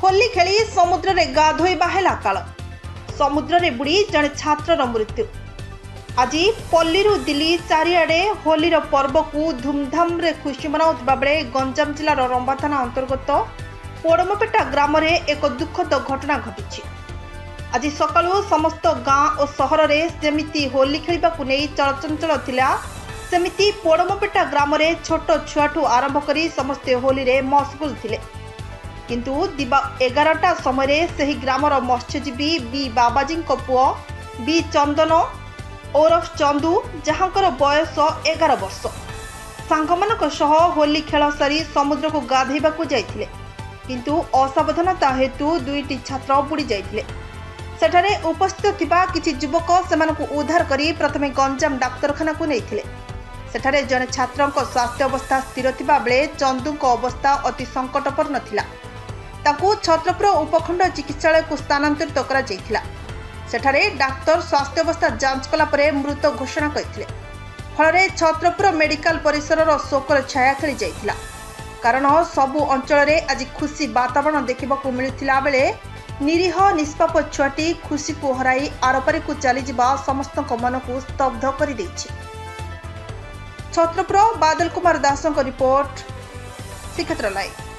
होली खेली समुद्र रे गाधोइबा हेला काल समुद्र रे बुड़ी जड़े छात्रर मृत्यु। आज पल्लीरू दिल्ली चारिआडे होलीर पर्व को धूमधाम रे खुशी मनाउथिबा बेले गंजाम जिलार रंबा थाना अंतर्गत पोड़मपेटा ग्राम रे एक दुखद घटना घटी। आज सकाळु समस्त गाँ और सहर रे सेमिति होली खेलिबाकु नै चलचंचल थिला, सेमिति पोड़मपेटा ग्राम रे छोट छुआठू आरंभ करी समस्ते होली रे मशगुल थिले। किंतु दिबा 11टा समय से ग्रामर मत्स्यजीवी बी बाबाजी पुओ बी चंदन ओरफ चंदू जहांकर बयस 11 वर्ष सांगमानक सह होली खेल सारी समुद्र को गाधेबाकू जाइथिले, किंतु असावधानता हेतु दुईटी छात्र बुड़ी जाइथिले। सेठारे उपस्थित थिबा किछि युवक सेमानकु उद्धार करी प्रथमे गंजाम डाक्तरखाना को नैथिले। सेठारे जने छात्रक स्वास्थ्य अवस्था स्थिर थिबा बेले चंदूक अवस्था अति संकटपूर्ण थिला। ताकू छत्रपुर उपखंड चिकित्सालय को स्थानांतरित करा जायथिला। सेठारे डाक्तर स्वास्थ्य अवस्था जांच कला परे मृत घोषणा करथिले। फलरे छत्रपुर मेडिकल परिसरर शोकर छाया खेली जायथिला। कारण सबु अंचल रे आज खुशी वातावरण देखिबाकू मिलुथिला बेले निरीह निष्पाप छुआटी खुशी को हराई आरपारी को चली जिबा समस्तक मन को स्तब्ध करि दैछि। छत्रपुर बादल कुमार दासक रिपोर्ट श्रीक्षेत्र लाइव।